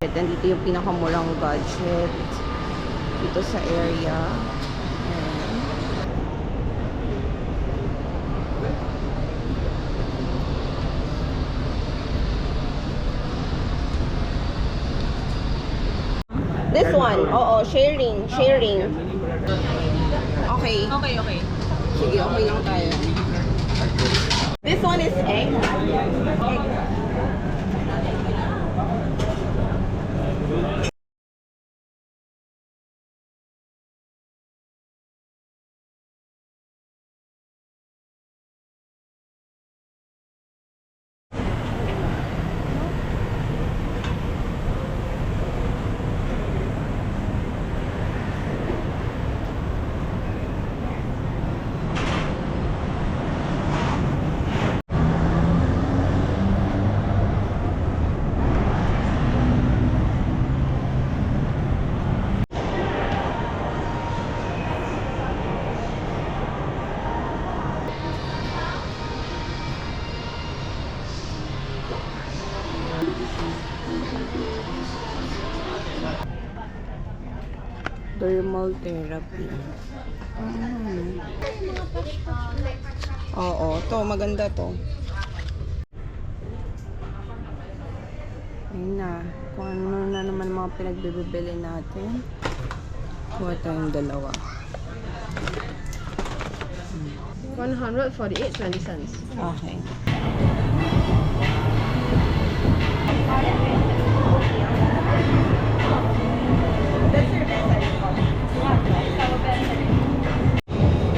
gadget. And dito yung pinakamurang gadget dito sa area. Ayan. This one, oo, sharing. Okay. Okay. Sige, okay lang tayo. This one is egg. Thermal therapy. Oo, to maganda to. Ayun na. Kung ano na naman mga pinagbibili natin. Kuha tayong dalawa. 148.20 cents. Okay.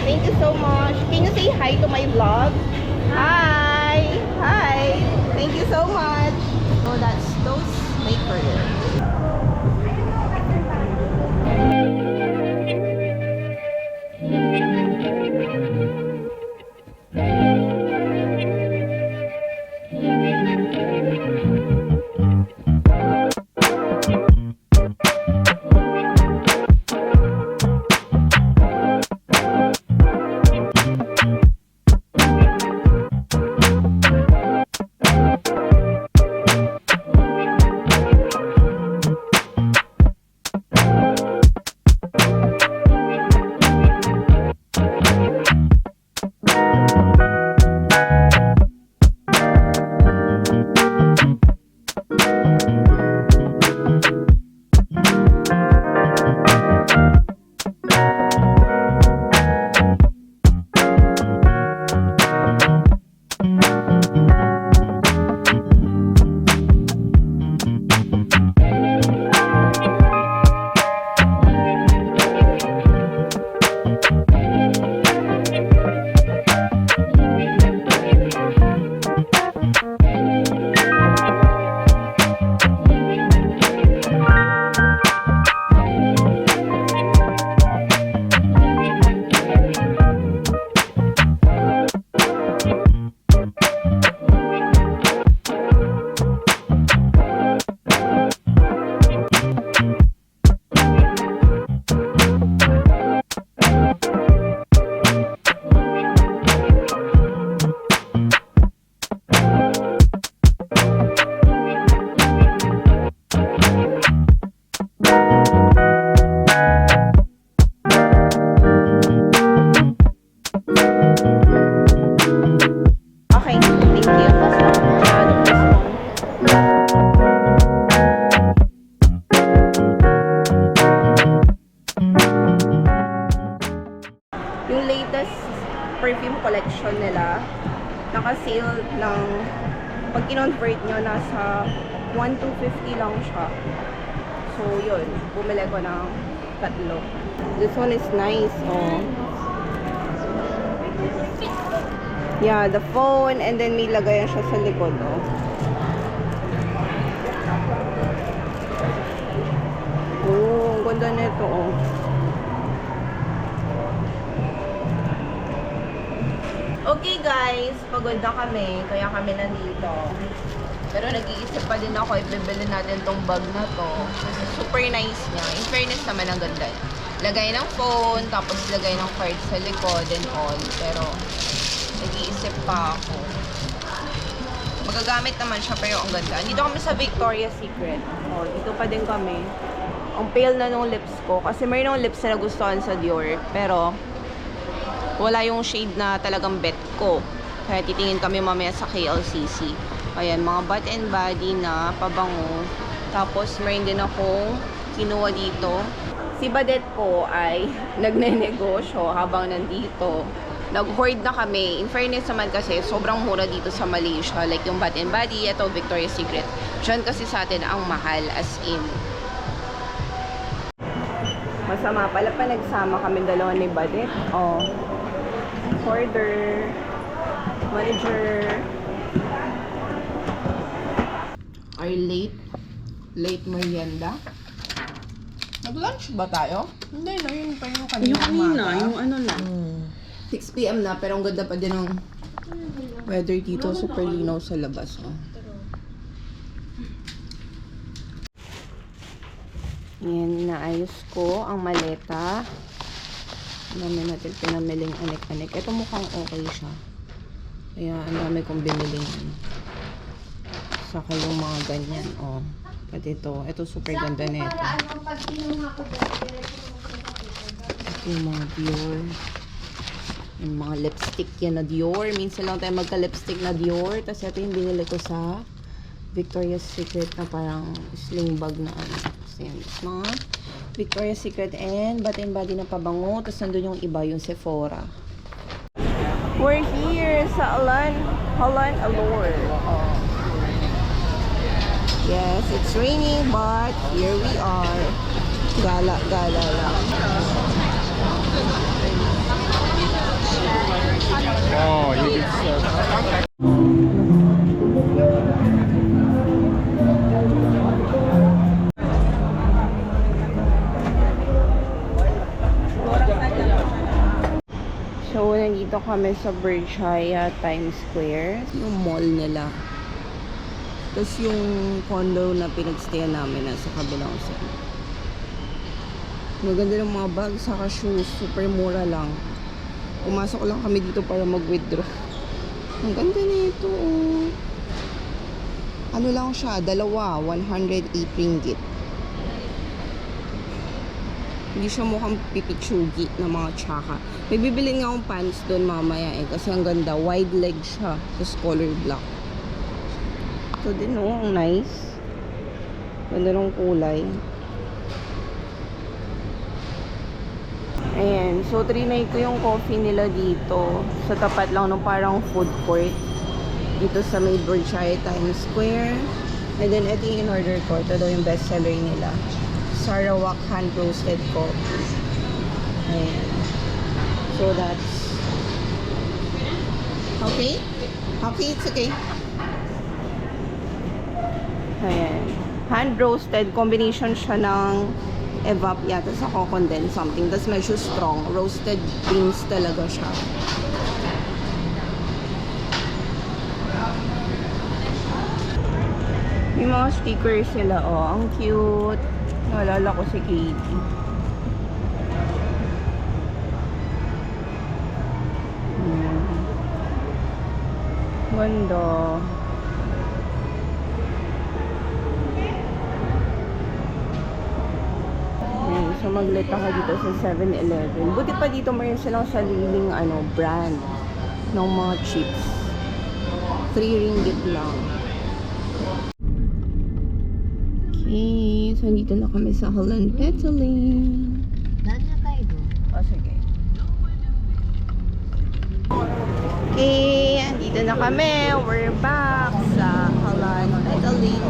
Thank you so much. Can you say hi to my vlog? Hi! Thank you so much. Oh, that's Toast Maker. Perfume collection nila. Naka-sale ng pag kinonvert nyo, nasa 1,250 lang siya. So, yun. Bumili ko ng tatlo. This one is nice, oh. Yeah, the phone, and then may lagayan siya sa likod, oh. Oh, ang ganda nito, oh. Okay guys, pagod na kami, kaya kami nandito. Pero nag-iisip pa din ako, ibibili natin tong bag na to. Kasi super nice niya. In fairness naman, ang ganda. Lagay ng phone, tapos lagay ng card sa likod and all. Pero nag-iisip pa ako. Magagamit naman siya pero ang ganda. Dito kami sa Victoria's Secret. Oh, dito pa din kami. Ang pale na nung lips ko. Kasi mayroon ng lips na nagustuhan sa Dior. Pero, wala yung shade na talagang bet ko. Kaya titingin kami mamaya sa KLCC. Ayan, mga Bath and Body na pabango. Tapos, mayroon din akong kinuha dito. Si Badet ko ay nagne-negosyo habang nandito. Nag-hoard na kami. In fairness naman kasi, sobrang mura dito sa Malaysia. Like yung Bath and Body, ito Victoria's Secret. Diyan kasi sa atin ang mahal as in. Masama pala pa nagsama kami dalawa ni Badet. Oh. Hoarder. Manager. Are late merienda? Nag-lunch ba tayo? Hindi na, yun pa yung kanina. Yung kanina, yung ano lang. 6 p.m. na, pero ang ganda pa din ng weather dito. Super linaw sa labas. Oh. Yan, naayos ko ang maleta. Dami natin pinamiling anik-anik. Ito mukhang okay siya. Kaya ang dami kong biniling. Saka yung mga ganyan. Oh. Pati ito. Ito super ganda na ito. Ito yung mga Dior. Yung mga lipstick yan na Dior. Minsan lang tayo magka-lipstick na Dior. Tapos ito yung binili ko sa Victoria's Secret na parang sling bag na ano. So yan. Mga Victoria's Secret and Bath and Body na pabango. Tapos nandun yung iba, yung Sephora. We're here sa Holland Allure. Oh. Yes, it's raining but here we are. Gala-gala lang. Oh, you can serve. So, nandito kami sa Berkshire Times Square. Yung mall nila. Tapos yung condo na pinagstayan namin nasa kabilang side. Maganda ng mga bags saka shoes. Super mura lang. Pumasok lang kami dito para mag-withdraw. Ang ganda nito. Ano lang siya? Dalawa. 108 ringgit. Hindi siya mukhang pipitsugi na mga tsaka. May bibili nga akong pants doon mamaya eh. Kasi ang ganda. Wide leg siya. Tapos color black. Ito din oh. Ang nice. Ganda ng kulay. Ayan. So, trinay ko yung coffee nila dito. Sa tapat lang ng parang food court. Dito sa may Berkshire Times Square. And then, ito yung in-order ko. Ito daw yung bestseller nila. Sarawak hand roasted coffee. Ayan. So, that's okay? Okay, it's okay. Ayan. Hand roasted. Combination siya ng evap yata sa condense something. Tapos medyo strong. Roasted beans talaga siya. May mga stickers sila. Oh, ang cute. Naalala ko si Katie. Ganda. So magleta ka dito sa 7-Eleven. Buti pa dito mayroon silang sariling brand ng mga chips. 3 ringgit lang. Okay, so dito na kami sa Holland Petaling. Nanya tayo doon? Oh, sige. Okay, dito na kami. We're back sa Holland Petaling.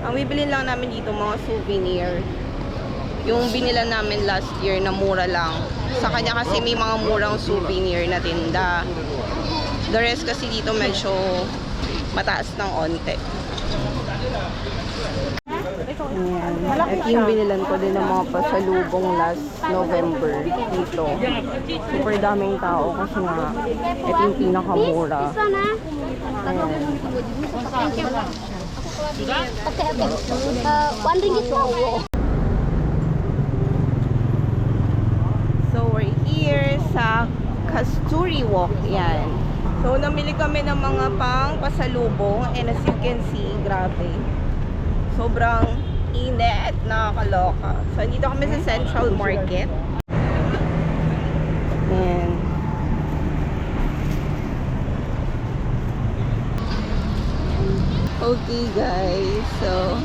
Ang bibili lang namin dito mga souvenir. Yung binila namin last year na mura lang. Sa kanya kasi may mga murang souvenir na tinda. The rest kasi dito medyo mataas ng onte. Ayan. Ito yung binilan ko din ng mga pasalubong last November dito. Super daming tao kasi nga ito yung pinakamura. Ayan. Pati habis. 1 ringgit po. sa Kasturi Walk. Yan. So, namili kami ng mga pang pasalubong. And as you can see, grabe. Sobrang init. Nakakaloka. So, dito kami sa Central Market. Yan. Okay guys, so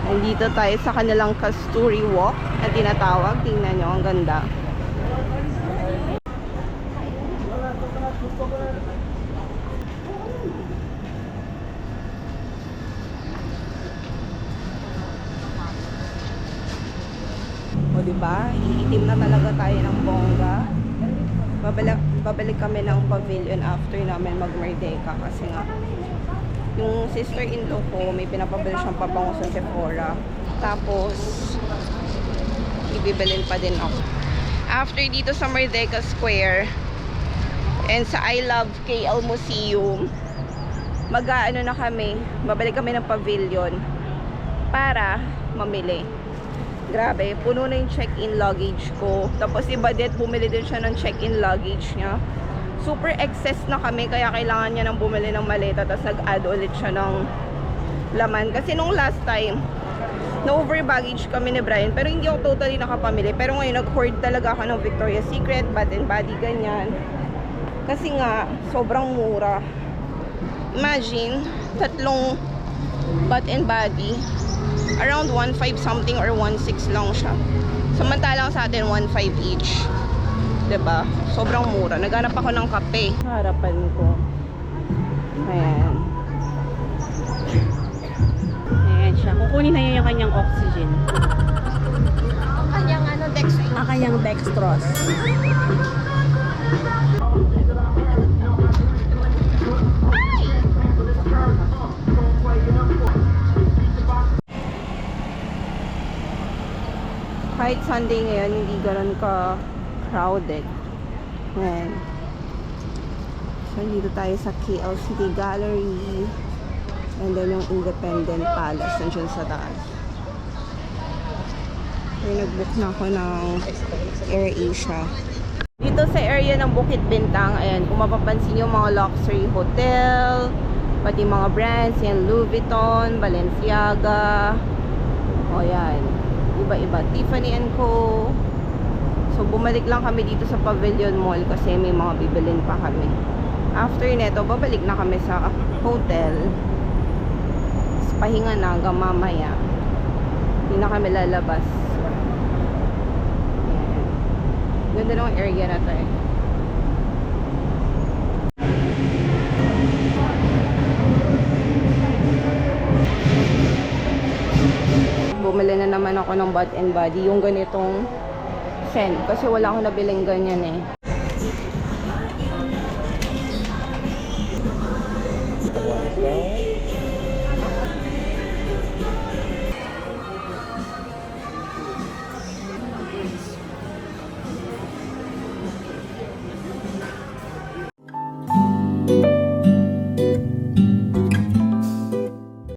nandito tayo sa kanilang Kasturi Walk na tinatawag. Tingnan nyo, ang ganda. O diba, iitim na talaga tayo ng bongga. Babalik kami ng pavilion after namin mag-Merdeka kasi nga yung sister-in-law ko, may pinapabili siyang pabango sa Sephora. Tapos, ibibilin pa din ako. After dito sa Merdeka Square, and sa I Love KL Museum, mag-aano na kami, babalik kami ng pavilion para mamili. Grabe, puno na yung check-in luggage ko. Tapos si Badet, bumili din siya ng check-in luggage niya. Super excess na kami, kaya kailangan niya nang bumili ng maleta. Tapos nag-add ulit siya ng laman. Kasi nung last time, na-over baggage kami ni Brian. Pero hindi ako totally nakapamili. Pero ngayon, nag-hoard talaga ako ng Victoria's Secret, Bath and Body, ganyan. Kasi nga, sobrang mura. Imagine, 3 Bath and Body. Around 1.5 something or 1.6 lang siya. Samantalang sa atin, 1.5 each. Diba? Sobrang mura. Naghanap ako ng kape. Harapan ko. Ayan. Ayan siya. Kukunin na yun yung kanyang oxygen. Ang kanyang dextrose. Ang kanyang dextrose. Kahit Sunday ngayon, hindi ganoon ka crowded. Ayan. So, dito tayo sa KL City Gallery. And then yung Independent Palace, nandiyan sa taas. Pero nag-book na ako ng AirAsia. Dito sa area ng Bukit Bintang, ayan, kung mapapansin yung mga luxury hotel, pati mga brands, yan, Louis Vuitton, Balenciaga, o yan, iba-iba, Tiffany & Co. So, bumalik lang kami dito sa Pavilion Mall kasi may mga bibilin pa kami. After neto, babalik na kami sa hotel. Tapos, pahinga na hanggang mamaya. Hindi na kami lalabas. Ayan. Ganda ng area na to eh. Bumili na naman ako ng Bath and Body. Yung ganitong scent. Kasi wala akong nabiling ganyan eh.